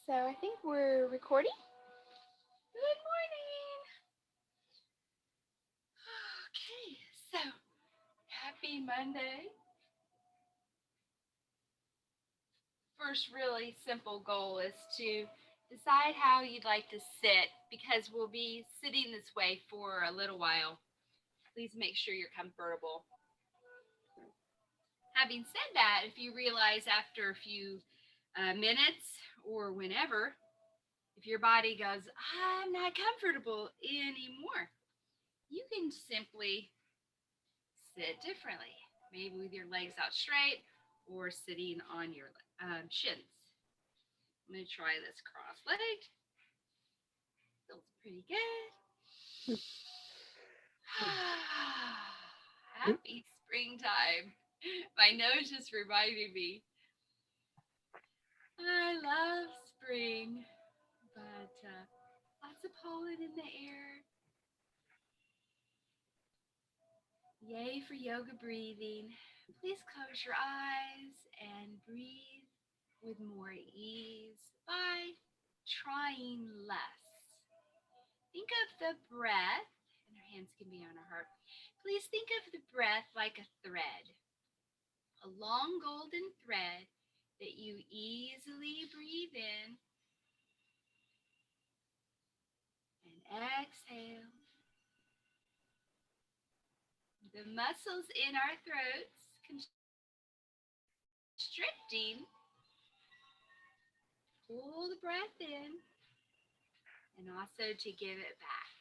So I think we're recording. Good morning. Okay, so happy Monday. First, really simple goal is to decide how you'd like to sit because we'll be sitting this way for a little while. Please make sure you're comfortable. Having said that, if you realize after a few minutes or whenever, if your body goes, I'm not comfortable anymore, you can simply sit differently, maybe with your legs out straight or sitting on your shins. I'm going to try this cross-legged. Feels pretty good. Happy springtime. My nose just reminded me. I love spring, but lots of pollen in the air. Yay for yoga breathing. Please close your eyes and breathe with more ease by trying less. Think of the breath, and our hands can be on our heart. Please think of the breath like a thread, a long golden thread that you easily breathe in and exhale. The muscles in our throats constricting. Pull the breath in and also to give it back.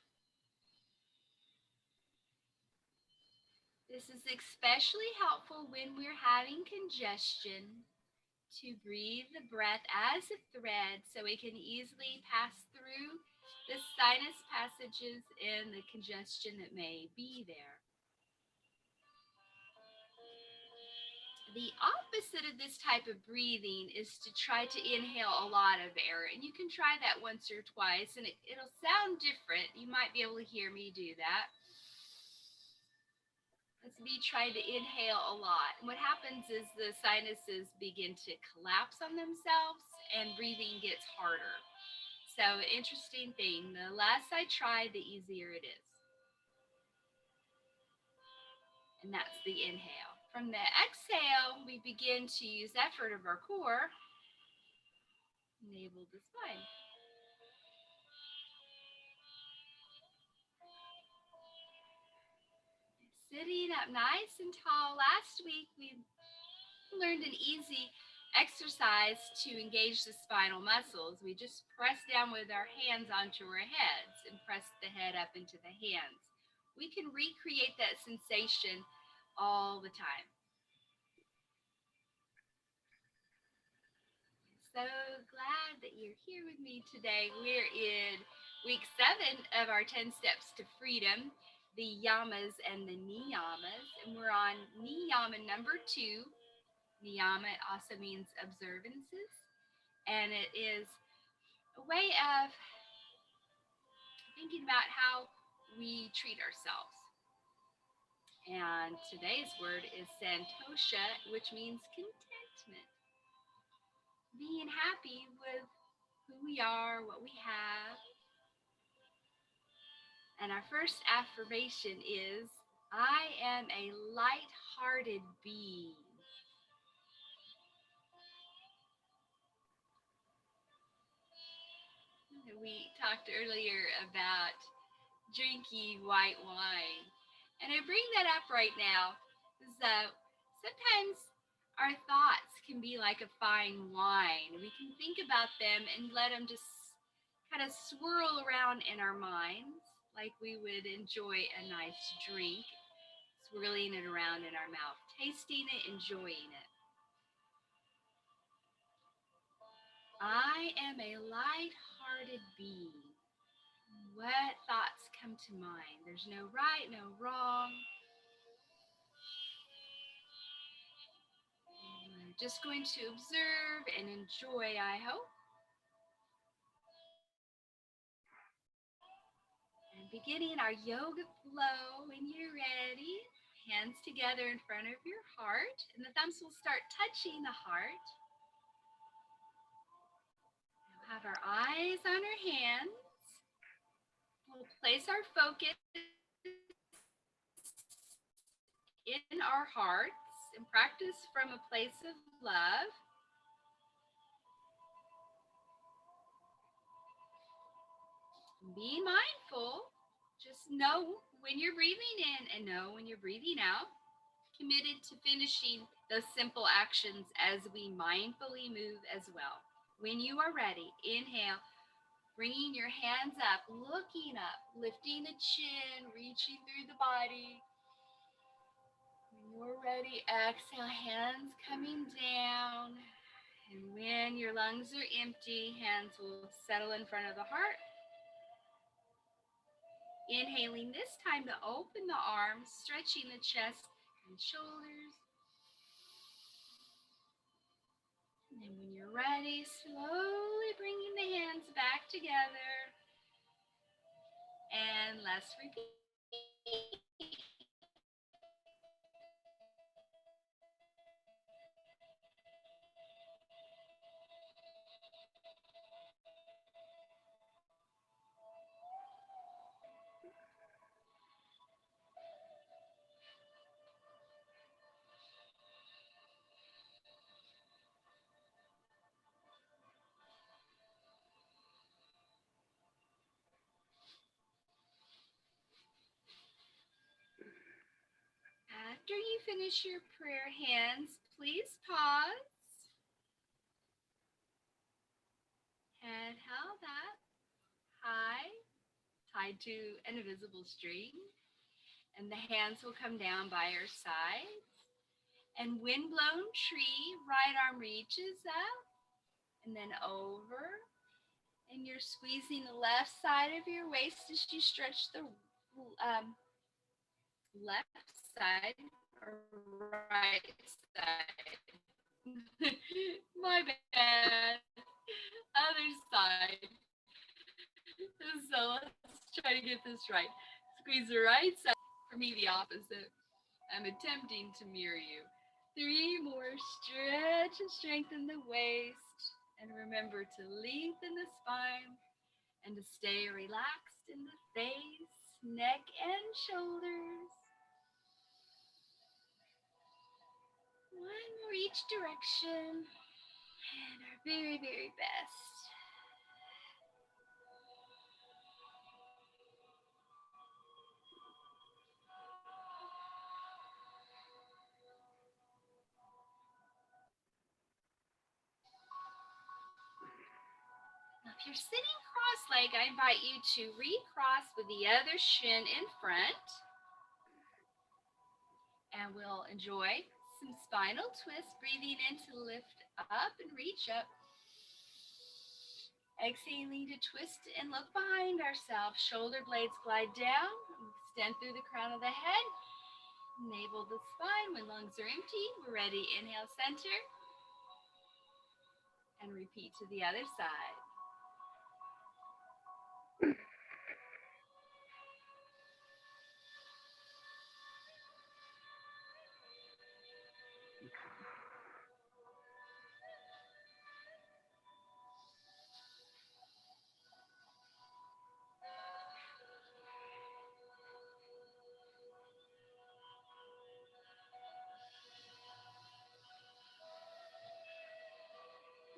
This is especially helpful when we're having congestion to breathe the breath as a thread so it can easily pass through the sinus passages and the congestion that may be there. The opposite of this type of breathing is to try to inhale a lot of air. And you can try that once or twice and it'll sound different. You might be able to hear me do that. Let's be trying to inhale a lot. And what happens is the sinuses begin to collapse on themselves and breathing gets harder. So interesting thing, the less I try, the easier it is. And that's the inhale. From the exhale, we begin to use effort of our core, navel to spine. Sitting up nice and tall. Last week, we learned an easy exercise to engage the spinal muscles. We just press down with our hands onto our heads and press the head up into the hands. We can recreate that sensation all the time. So glad that you're here with me today. We're in week 7 of our 10 steps to freedom, the yamas and the niyamas, and we're on niyama number 2. Niyama also means observances, and it is a way of thinking about how we treat ourselves. And today's word is santosha, which means contentment. Being happy with who we are, what we have. And our first affirmation is, I am a light-hearted being. We talked earlier about drinking white wine. And I bring that up right now because sometimes our thoughts can be like a fine wine. We can think about them and let them just kind of swirl around in our minds like we would enjoy a nice drink, swirling it around in our mouth, tasting it, enjoying it. I am a light-hearted being. What thoughts come to mind? There's no right, no wrong. We're just going to observe and enjoy, I hope. And beginning our yoga flow when you're ready. Hands together in front of your heart, and the thumbs will start touching the heart. We'll have place our focus in our hearts and practice from a place of love. Be mindful. Just know when you're breathing in and know when you're breathing out. Committed to finishing those simple actions as we mindfully move as well. When you are ready, inhale, bringing your hands up, looking up, lifting the chin, reaching through the body. When you're ready, exhale, hands coming down. And when your lungs are empty, hands will settle in front of the heart. Inhaling this time to open the arms, stretching the chest and shoulders. And then when you're ready, slowly bringing the hands back together. And let's repeat. After you finish your prayer hands, please pause and held up high, tied to an invisible string. And the hands will come down by your sides. And windblown tree, right arm reaches up and then over. And you're squeezing the left side of your waist as you stretch the left side or right side. My bad. Other side. So let's try to get this right. Squeeze the right side. For me, the opposite. I'm attempting to mirror you. 3 more. Stretch and strengthen the waist. And remember to lengthen the spine and to stay relaxed in the face, neck, and shoulders. One more each direction. And our very, very best. If you're sitting cross-legged, I invite you to recross with the other shin in front. And we'll enjoy some spinal twists, breathing in to lift up and reach up. Exhaling to twist and look behind ourselves. Shoulder blades glide down. Extend through the crown of the head. Navel the spine. When lungs are empty, we're ready. Inhale, center. And repeat to the other side.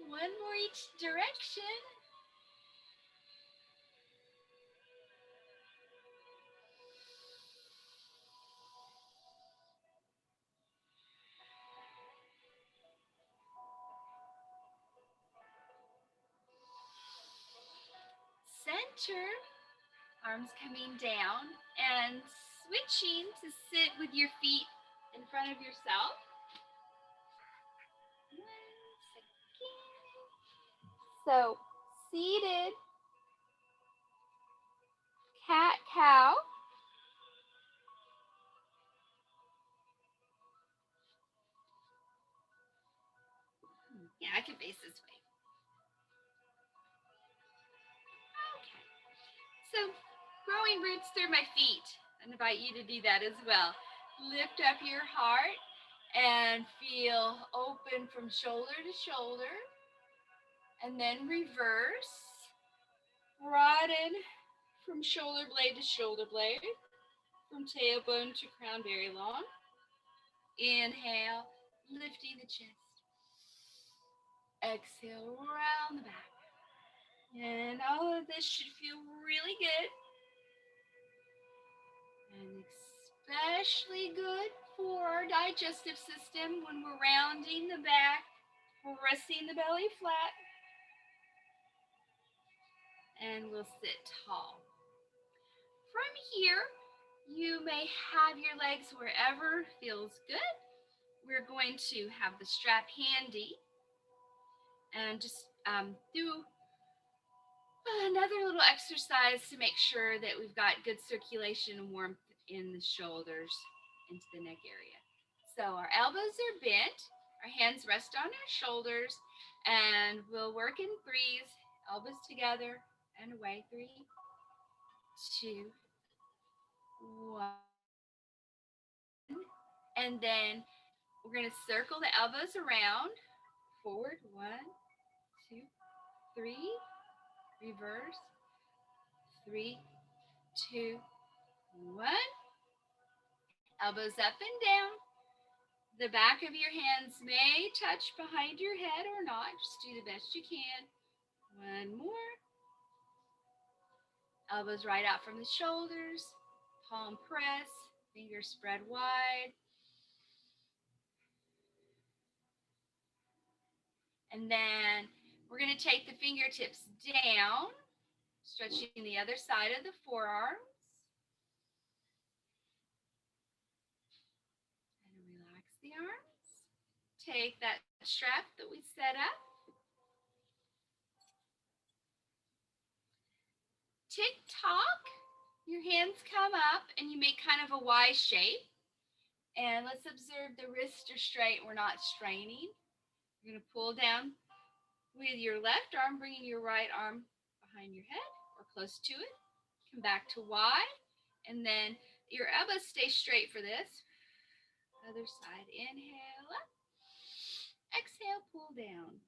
One more each direction. Center, arms coming down and switching to sit with your feet in front of yourself. So, seated, cat, cow. Yeah, I can face this way. Okay. So, growing roots through my feet. I invite you to do that as well. Lift up your heart and feel open from shoulder to shoulder. And then reverse. Broaden from shoulder blade to shoulder blade, from tailbone to crown very long. Inhale, lifting the chest. Exhale, round the back. And all of this should feel really good. And especially good for our digestive system when we're rounding the back, pressing the belly flat. And we'll sit tall. From here, you may have your legs wherever feels good. We're going to have the strap handy and just do another little exercise to make sure that we've got good circulation and warmth in the shoulders into the neck area. So our elbows are bent, our hands rest on our shoulders, and we'll work in threes, elbows together and away. 3, 2, 1. And then we're going to circle the elbows around, forward, 1, 2, 3, reverse, 3, 2, 1. Elbows up and down. The back of your hands may touch behind your head or not. Just do the best you can. 1 more. Elbows right out from the shoulders. Palm press. Fingers spread wide. And then we're going to take the fingertips down, stretching the other side of the forearms. And relax the arms. Take that strap that we set up. Tick-tock. Your hands come up and you make kind of a Y shape. And let's observe the wrists are straight. We're not straining. You're going to pull down with your left arm, bringing your right arm behind your head or close to it. Come back to Y. And then your elbows stay straight for this. Other side. Inhale up. Exhale, pull down.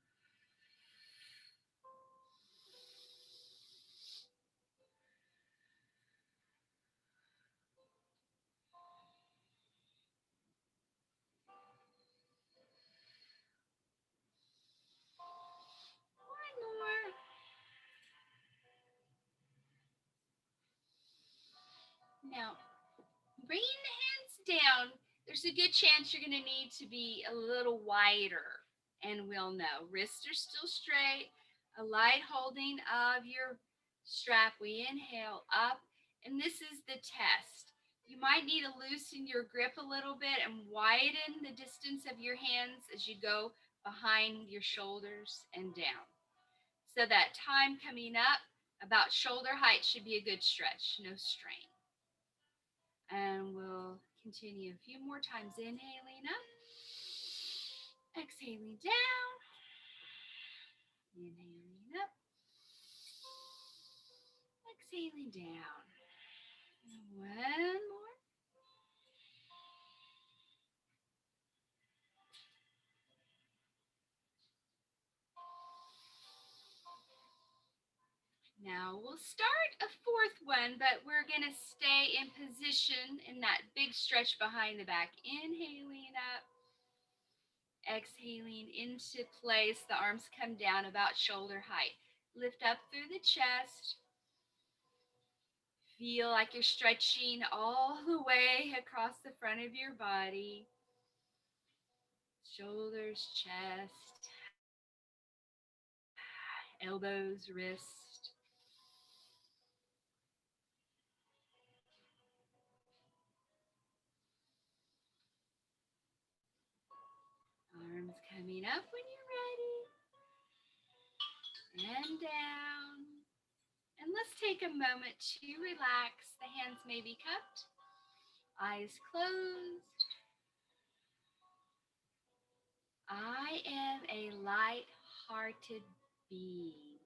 One more. Now, bringing the hands down, there's a good chance you're going to need to be a little wider. And we'll know. Wrists are still straight. A light holding of your strap. We inhale up. And this is the test. You might need to loosen your grip a little bit and widen the distance of your hands as you go behind your shoulders and down. So that time coming up, about shoulder height should be a good stretch, no strain. And we'll continue a few more times. Inhaling up, exhaling down, inhaling up, exhaling down. One more. Now we'll start a fourth one, but we're going to stay in position in that big stretch behind the back. Inhaling up, exhaling into place. The arms come down about shoulder height. Lift up through the chest. Feel like you're stretching all the way across the front of your body. Shoulders, chest, elbows, wrists. Arms coming up when you're ready. And down. And let's take a moment to relax. The hands may be cupped. Eyes closed. I am a light-hearted being.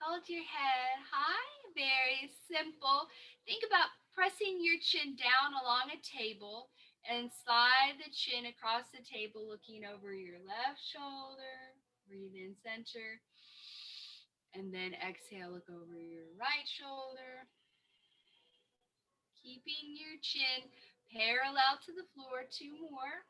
Hold your head high, very simple. Think about pressing your chin down along a table and slide the chin across the table, looking over your left shoulder. Breathe in center. And then exhale, look over your right shoulder, keeping your chin parallel to the floor. Two more.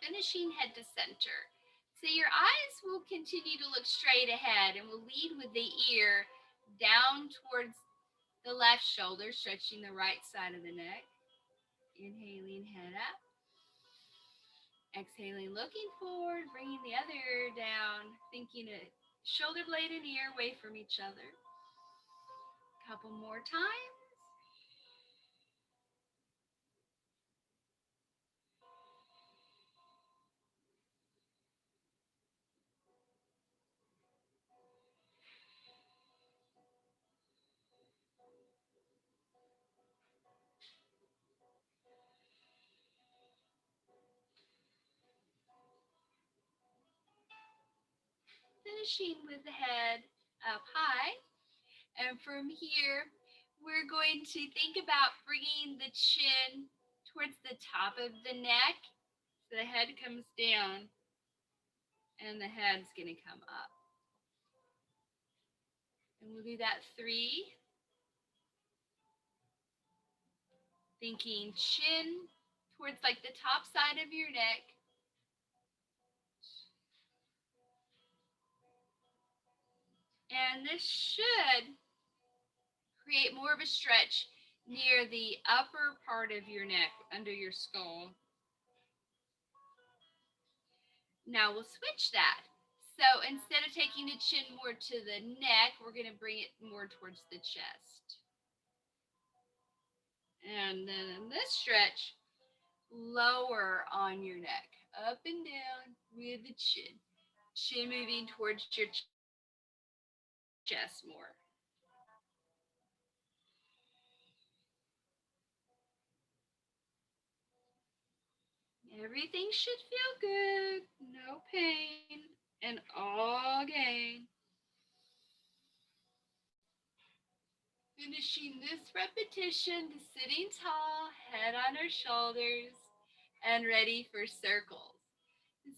Finishing head to center. So your eyes will continue to look straight ahead and will lead with the ear down towards the left shoulder, stretching the right side of the neck. Inhaling, head up. Exhaling, looking forward, bringing the other ear down, thinking a shoulder blade and ear away from each other. Couple more times. Finishing with the head up high. And from here, we're going to think about bringing the chin towards the top of the neck. So the head comes down and the head's going to come up. And we'll do that 3. Thinking chin towards like the top side of your neck. And this should create more of a stretch near the upper part of your neck, under your skull. Now we'll switch that. So instead of taking the chin more to the neck, we're going to bring it more towards the chest. And then in this stretch, lower on your neck, up and down with the chin. Chin moving towards your chest more. Everything should feel good, no pain, and all gain. Finishing this repetition to sitting tall, head on our shoulders, and ready for circles.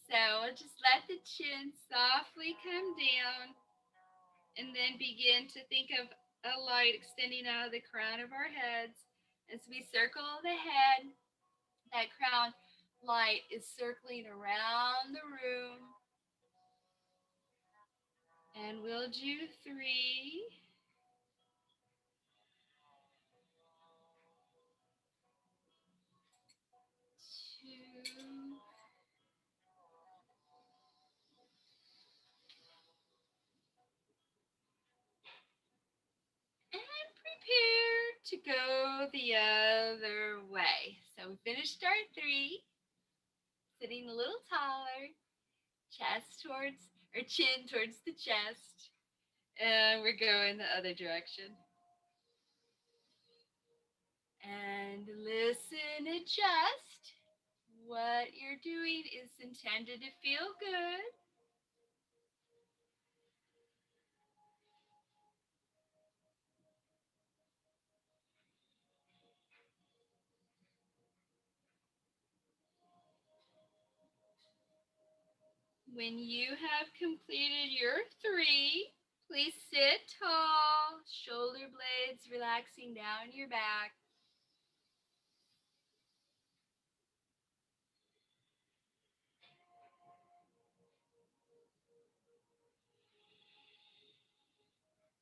So just let the chin softly come down and then begin to think of a light extending out of the crown of our heads. As we circle the head, that crown light is circling around the room. And we'll do 3. 2. And prepare to go the other way. So we finished our 3, sitting a little taller, chest towards, or chin towards the chest. And we're going the other direction. And listen, adjust. What you're doing is intended to feel good. When you have completed your 3, please sit tall, shoulder blades relaxing down your back.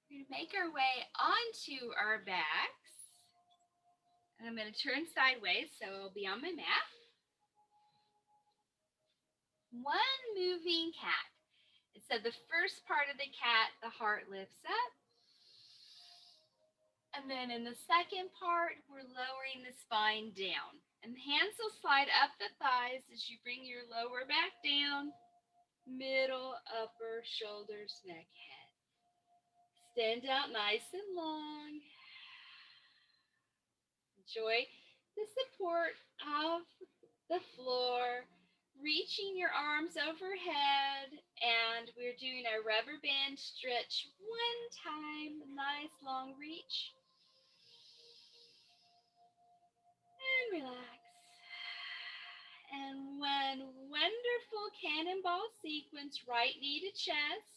We're going to make our way onto our backs. And I'm going to turn sideways so I'll be on my mat. One moving cat. So the first part of the cat, the heart lifts up. And then in the second part, we're lowering the spine down. And the hands will slide up the thighs as you bring your lower back down, middle, upper, shoulders, neck, head. Stand out nice and long. Enjoy the support of the floor. reaching your arms overhead, and we're doing a rubber band stretch one time. Nice long reach. And relax. And one wonderful cannonball sequence, right knee to chest.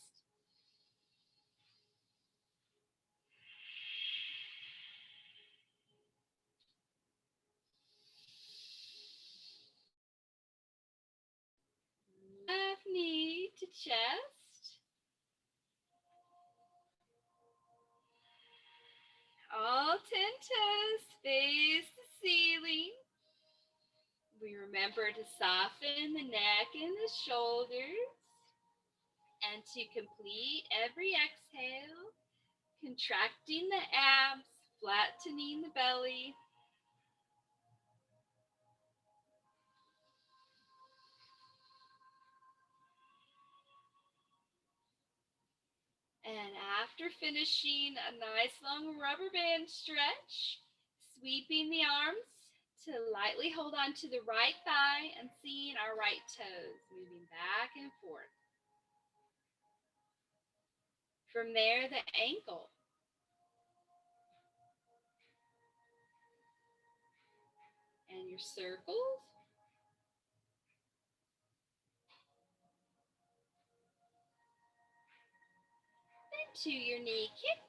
Left knee to chest. All 10 toes face the ceiling. We remember to soften the neck and the shoulders. And to complete every exhale, contracting the abs, flattening the belly. And after finishing a nice long rubber band stretch, sweeping the arms to lightly hold on to the right thigh and seeing our right toes moving back and forth. From there, the ankle. And your circles. Then to your knee kick.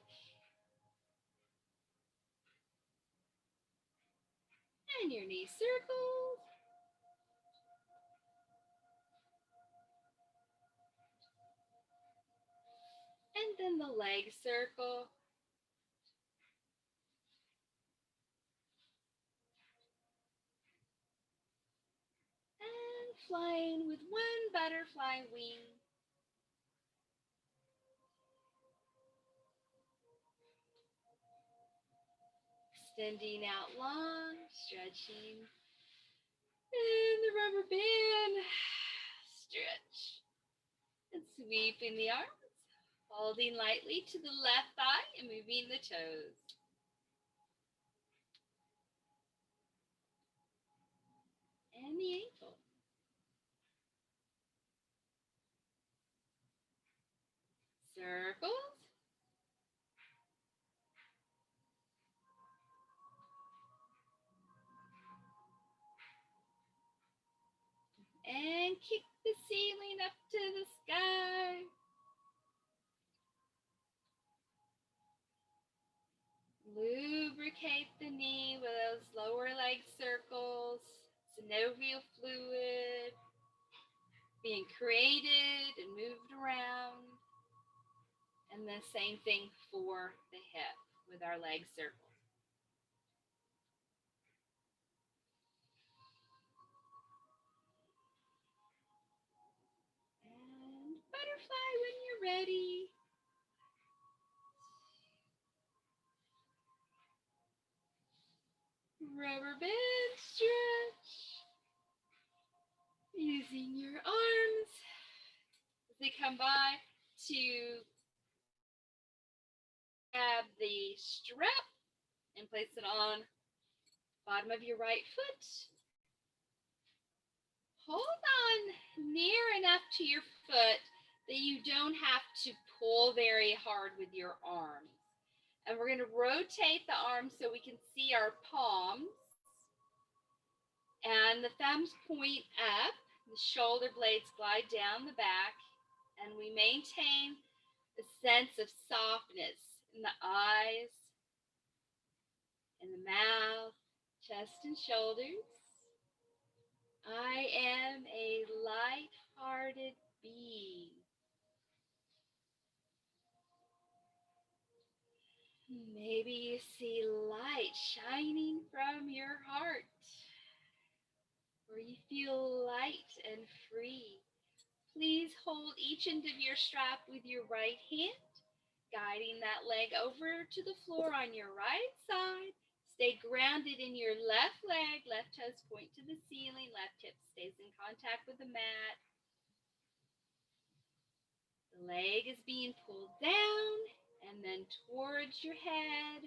And your knee circles. And then the leg circle. And flying with one butterfly wing. Extending out long, stretching. And the rubber band. Stretch. And sweeping the arms. Holding lightly to the left thigh and moving the toes. And the ankle. Circles. And kick the ceiling up to the sky. Lubricate the knee with those lower leg circles, synovial fluid being created and moved around. And the same thing for the hip with our leg circles. And butterfly when you're ready. Rubber band stretch. Using your arms as they come by to grab the strap and place it on the bottom of your right foot. Hold on near enough to your foot that you don't have to pull very hard with your arms. And we're going to rotate the arms so we can see our palms. And the thumbs point up, the shoulder blades glide down the back, and we maintain a sense of softness in the eyes, in the mouth, chest, and shoulders. I am a light-hearted being. Maybe you see light shining from your heart, or you feel light and free. Please hold each end of your strap with your right hand, guiding that leg over to the floor on your right side. Stay grounded in your left leg, left toes point to the ceiling, left hip stays in contact with the mat. The leg is being pulled down and then towards your head.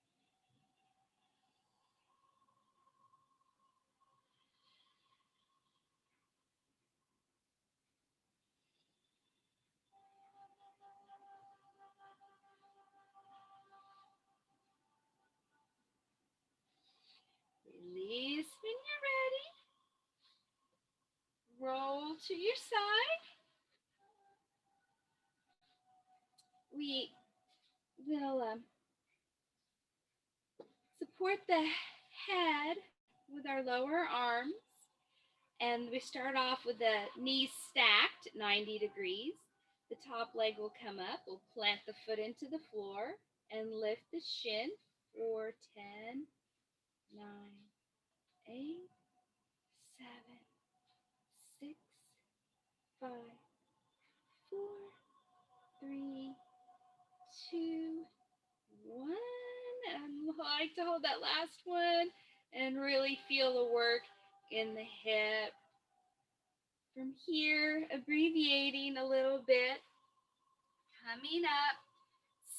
Release when you're ready. Roll to your side. We will support the head with our lower arms. And we start off with the knees stacked at 90 degrees. The top leg will come up. We'll plant the foot into the floor and lift the shin for 10, 9, 8, 7, 6, 5, 4, 3, 2, 1. I like to hold that last one and really feel the work in the hip. From here, abbreviating a little bit, coming up,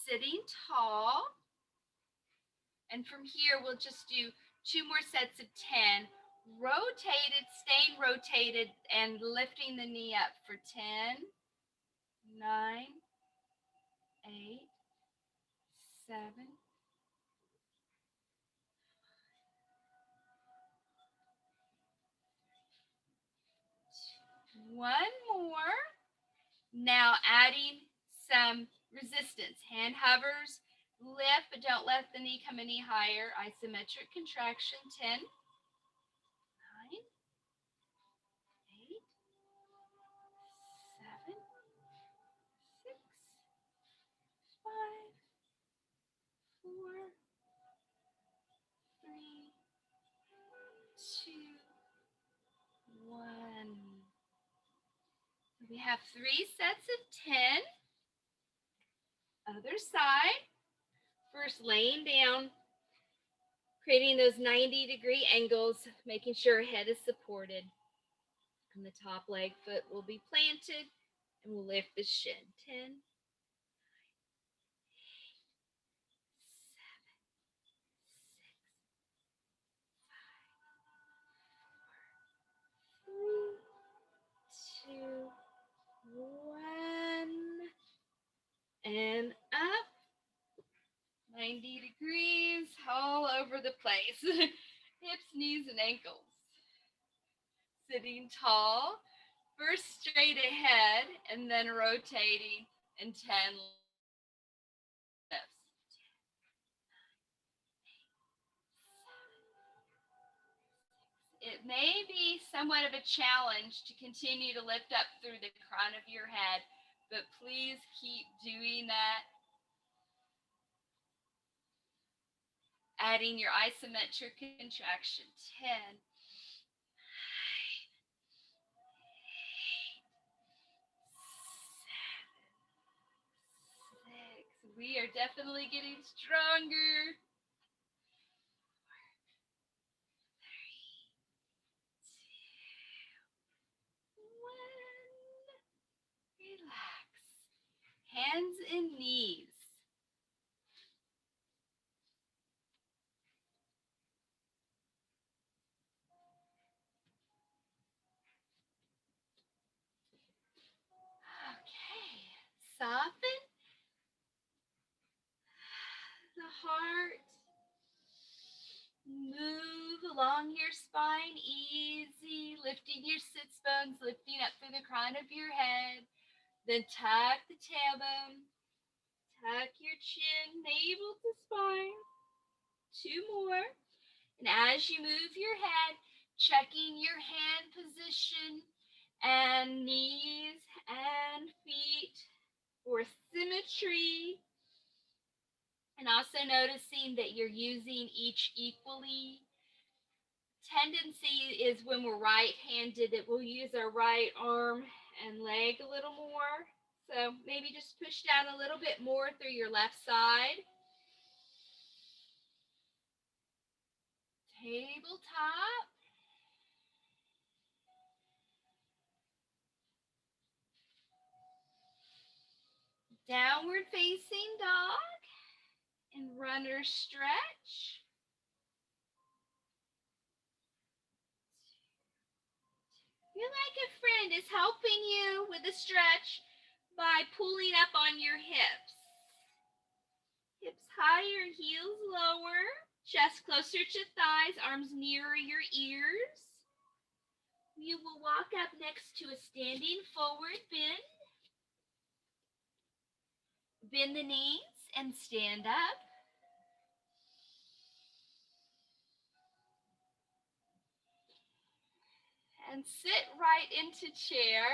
sitting tall. And from here, we'll just do 2 more sets of 10. Rotated, staying rotated, and lifting the knee up for 10, 9, 8, 7, 1 more. Now adding some resistance. Hand hovers, lift, but don't let the knee come any higher. Isometric contraction, 10, 9, 8, 7, 6, 5, 4, 3, 2, 1. We have 3 sets of 10. Other side. First, laying down, creating those 90-degree angles, making sure our head is supported. And the top leg foot will be planted, and we'll lift the shin. 10, 7, 6, 5, 4, 3, 2, 1. And up. 90 degrees all over the place. Hips, knees, and ankles. Sitting tall. First straight ahead and then rotating in 10 lifts. It may be somewhat of a challenge to continue to lift up through the crown of your head, but please keep doing that. Adding your isometric contraction. 10, 6. We are definitely getting stronger. 3, 2, 1. Relax. Hands and knees. Okay. Soften the heart. Move along your spine easy, lifting your sits bones, lifting up through the crown of your head. Then tuck the tailbone, tuck your chin, navel to spine. 2 more. And as you move your head, checking your hand position and knees and feet for symmetry. And also noticing that you're using each equally. Tendency is when we're right-handed that we'll use our right arm and leg a little more. So maybe just push down a little bit more through your left side. Tabletop. Downward facing dog and runner stretch. Feel like a friend is helping you with the stretch by pulling up on your hips. Hips higher, heels lower. Chest closer to thighs, arms nearer your ears. You will walk up next to a standing forward bend. Bend the knees and stand up. And sit right into chair.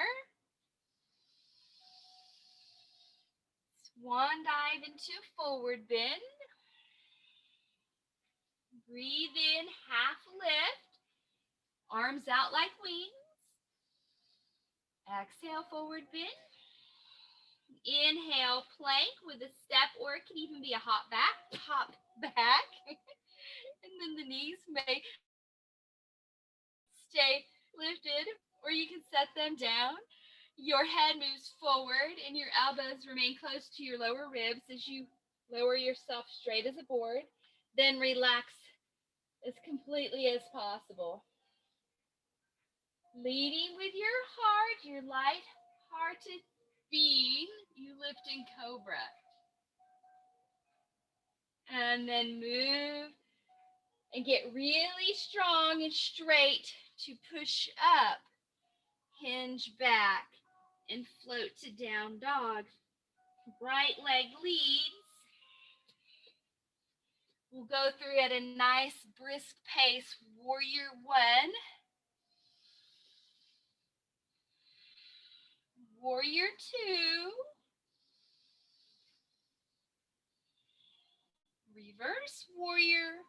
Swan dive into forward bend. Breathe in, half lift. Arms out like wings. Exhale, forward bend. Inhale, plank with a step, or it can even be a hop back. And then the knees may stay lifted, or you can set them down. Your head moves forward and your elbows remain close to your lower ribs as you lower yourself straight as a board. Then relax as completely as possible. Leading with your heart, your light-hearted being, you lift in cobra. And then move and get really strong and straight to push up, hinge back, and float to down dog. Right leg leads. We'll go through at a nice brisk pace. Warrior one. Warrior two. Reverse warrior.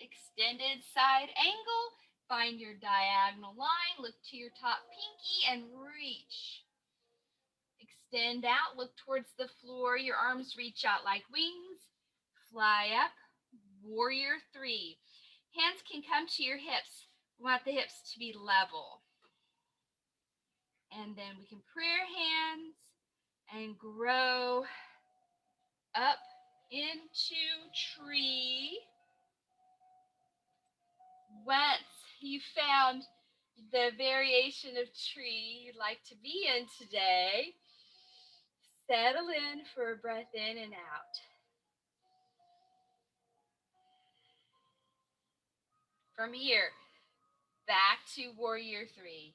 Extended side angle. Find your diagonal line. Look to your top pinky and reach. Extend out. Look towards the floor. Your arms reach out like wings. Fly up. Warrior three. Hands can come to your hips. We want the hips to be level. And then we can prayer hands and grow up into tree. Once you found the variation of tree you'd like to be in today, settle in for a breath in and out. From here, back to warrior three.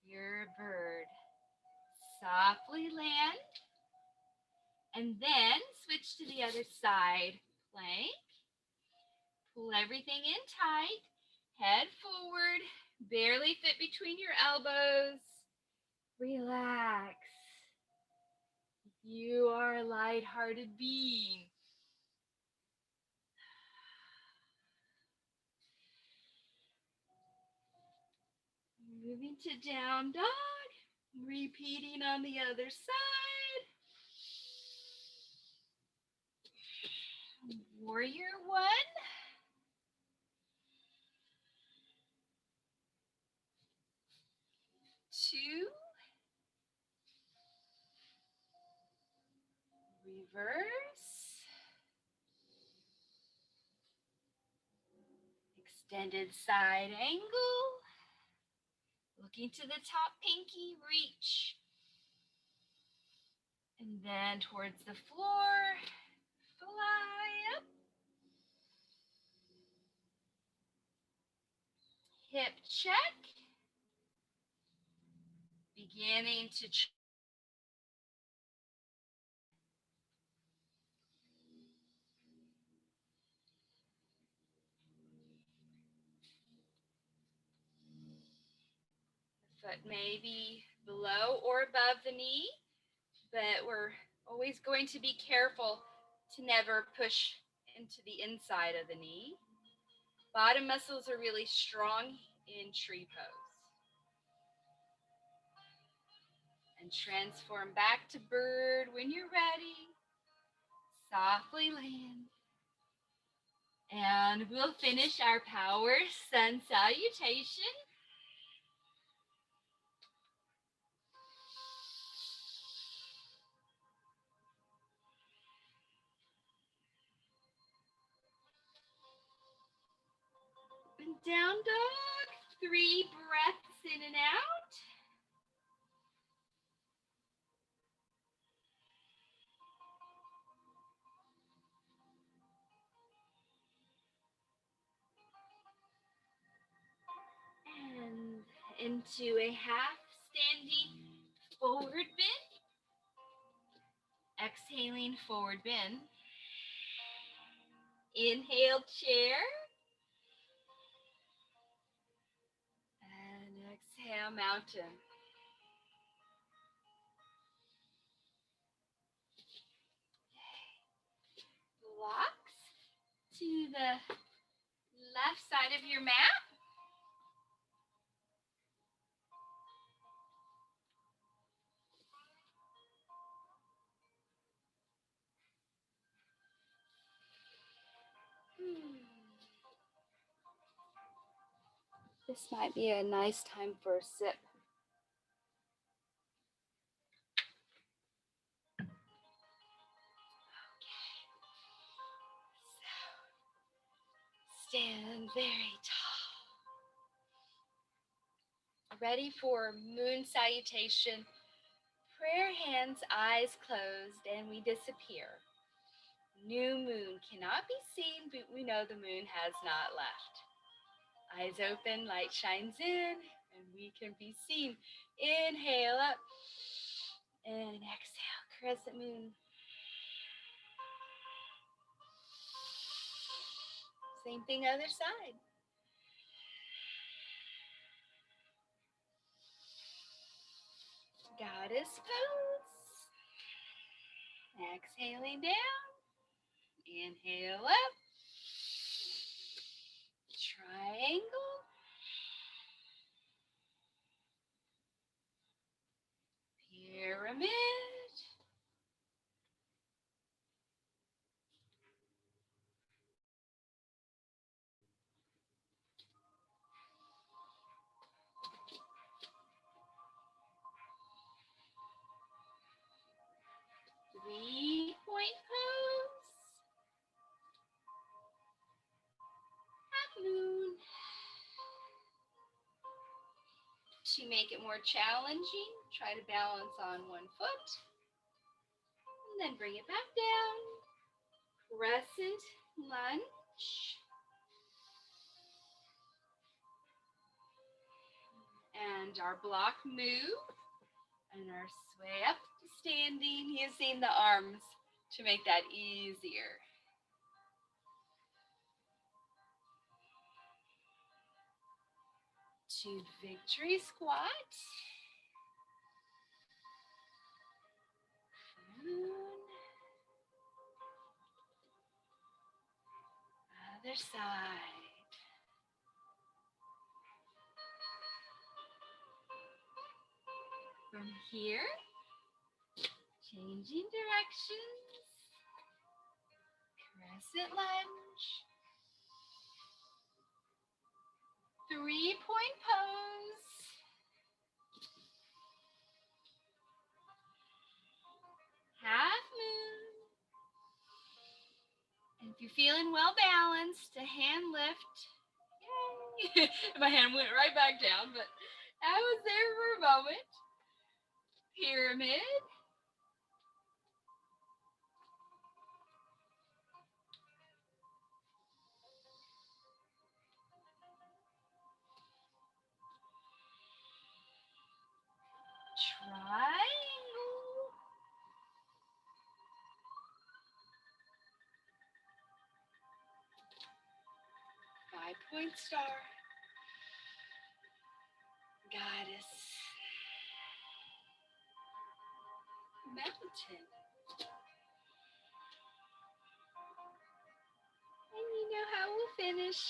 You're a bird. Softly land. And then switch to the other side. Plank. Pull everything in tight. Head forward. Barely fit between your elbows. Relax. You are a light-hearted being. Moving to down dog. Repeating on the other side. Warrior one. Two. Reverse. Extended side angle. Looking to the top pinky, reach. And then towards the floor, fly up. Hip check. Beginning to foot may be below or above the knee, but we're always going to be careful to never push into the inside of the knee. Bottom muscles are really strong in tree pose. And transform back to bird when you're ready. Softly land. And we'll finish our power sun salutation. And down dog. 3 breaths in and out. into a half standing forward bend. Exhaling, forward bend. Inhale, chair. And exhale, mountain. Blocks to the left side of your mat. This might be a nice time for a sip. Stand very tall. Ready for Moon Salutation. Prayer hands, eyes closed, and we disappear. New moon cannot be seen, but we know the moon has not left. Eyes open, light shines in, and we can be seen. Inhale up, and exhale, crescent moon. Same thing other side. Goddess pose. Exhaling down. Inhale up. Triangle. Pyramid. Three-point pose. Half moon. To make it more challenging, try to balance on one foot. And then bring it back down. Crescent lunge. And our block move. And our sway up to standing, using the arms to make that easier. To victory squat. Moon. Other side. From here, changing directions. Crescent lunge. Three-point pose. Half moon. And if you're feeling well balanced, a hand lift. Yay! My hand went right back down, but I was there for a moment. Pyramid. Triangle. Five-point star. Goddess. Mountain. And you know how we'll finish.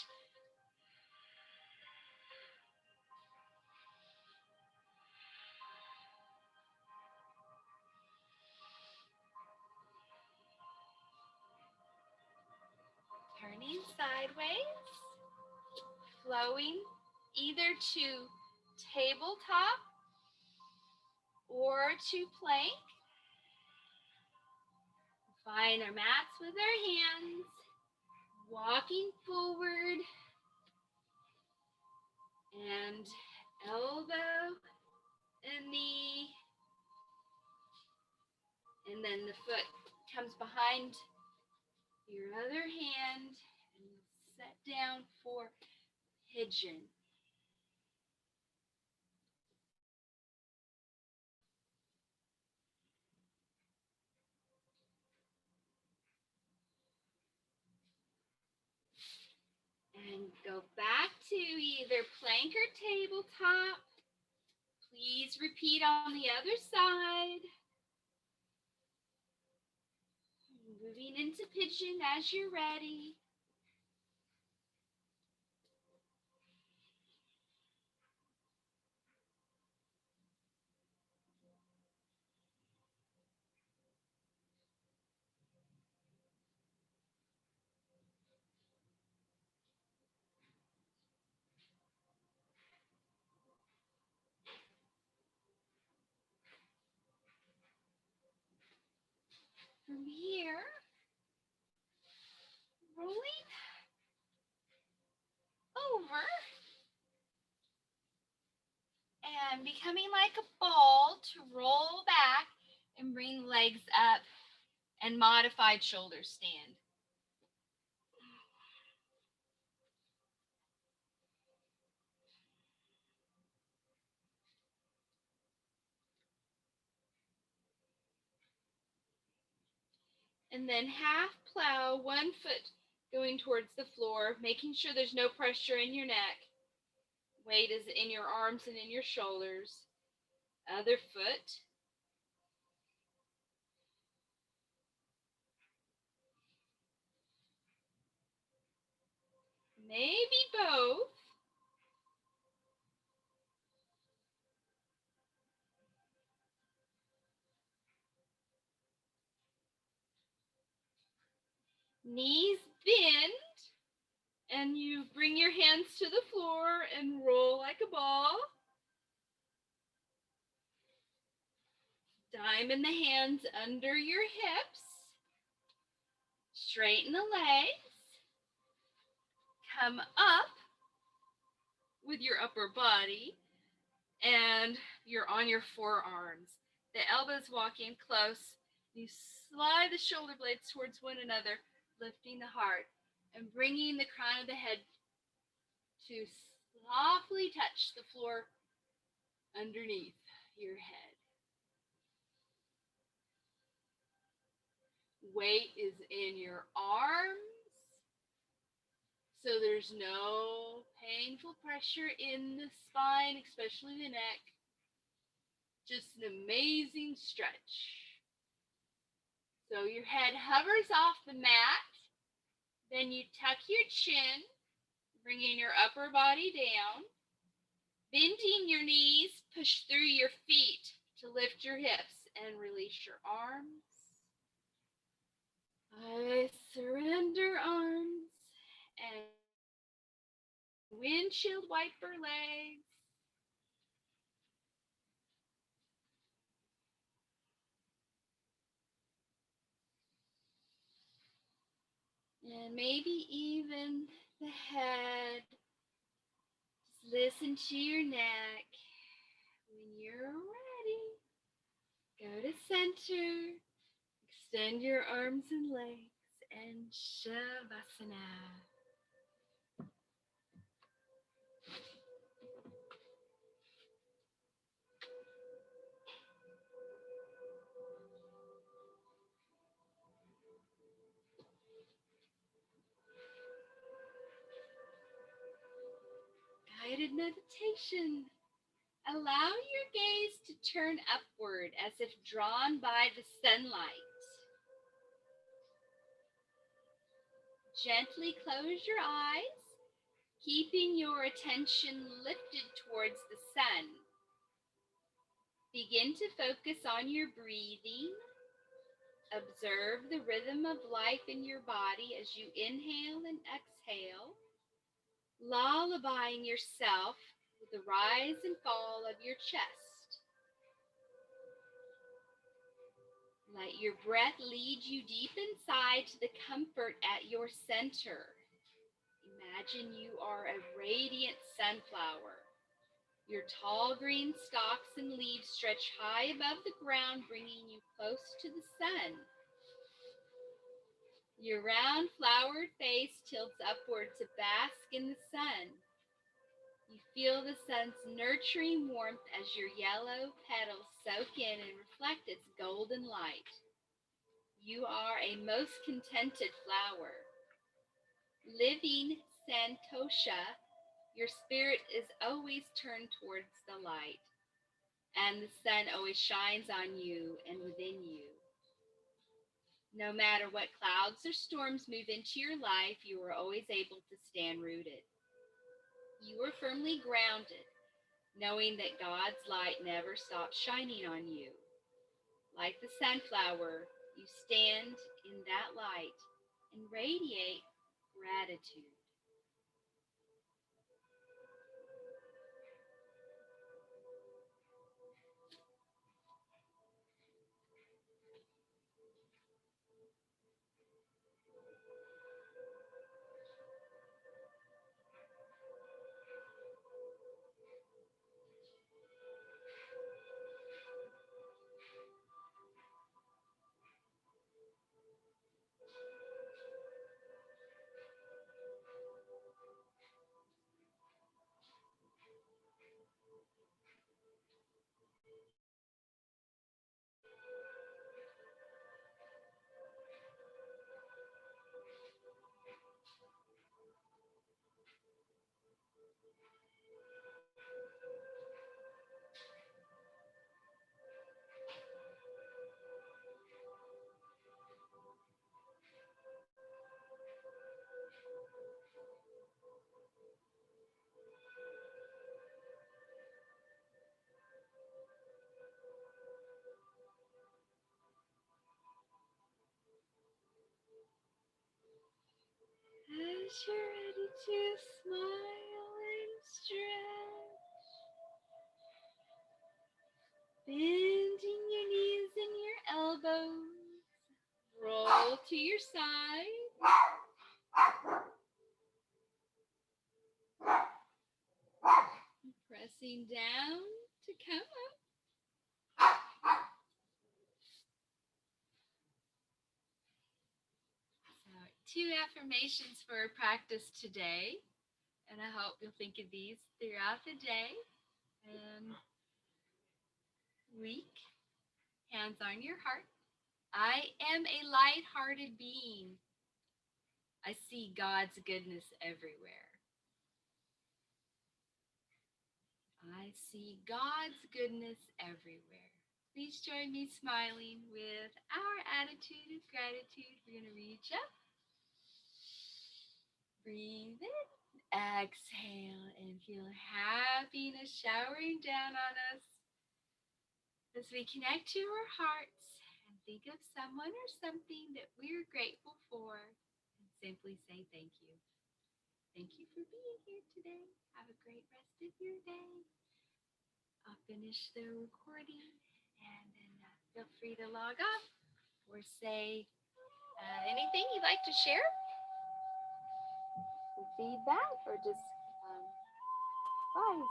Turning sideways. Flowing either to tabletop or to plank. Find our mats with our hands. Walking forward. And elbow and knee. And then the foot comes behind your other hand. And set down for pigeon. And go back to either plank or tabletop. Please repeat on the other side. Moving into pigeon as you're ready. From here, rolling over and becoming like a ball to roll back and bring legs up and modified shoulder stand. And then half plow, one foot going towards the floor, making sure there's no pressure in your neck. Weight is in your arms and in your shoulders. Other foot. Maybe both. Knees bend. And you bring your hands to the floor and roll like a ball. Diamond the hands under your hips. Straighten the legs. Come up with your upper body and you're on your forearms. The elbows walk in close. You slide the shoulder blades towards one another, lifting the heart and bringing the crown of the head to softly touch the floor underneath your head. Weight is in your arms, so there's no painful pressure in the spine, especially the neck. Just an amazing stretch. So your head hovers off the mat, then you tuck your chin, bringing your upper body down, bending your knees, push through your feet to lift your hips and release your arms. I surrender arms and windshield wiper legs. And maybe even the head. Just listen to your neck. When you're ready, go to center. Extend your arms and legs and Shavasana. Guided meditation. Allow your gaze to turn upward as if drawn by the sunlight. Gently close your eyes, keeping your attention lifted towards the sun. Begin to focus on your breathing. Observe the rhythm of life in your body as you inhale and exhale, lullabying yourself with the rise and fall of your chest. Let your breath lead you deep inside to the comfort at your center. Imagine you are a radiant sunflower. Your tall green stalks and leaves stretch high above the ground, bringing you close to the sun. Your round flowered face tilts upward to bask in the sun. You feel the sun's nurturing warmth as your yellow petals soak in and reflect its golden light. You are a most contented flower, living santosha, your spirit is always turned towards the light, and the sun always shines on you and within you. No matter what clouds or storms move into your life, you are always able to stand rooted. You are firmly grounded, knowing that God's light never stops shining on you. Like the sunflower, you stand in that light and radiate gratitude. As you're ready to smile and stretch, bending your knees and your elbows, roll to your side, pressing down to come up. So, two affirmations for practice today, and I hope you'll think of these throughout the day and week. Hands on your heart. I am a light-hearted being. I see God's goodness everywhere. I see God's goodness everywhere. Please join me smiling with our attitude of gratitude. We're going to reach up, breathe in, exhale, and feel happiness showering down on us as we connect to our hearts and think of someone or something that we're grateful for and simply say thank you. Thank you for being here today. Have a great rest of your day. I'll finish the recording and then feel free to log off or say anything you'd like to share, some feedback, or just bye.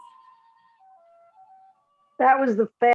That was the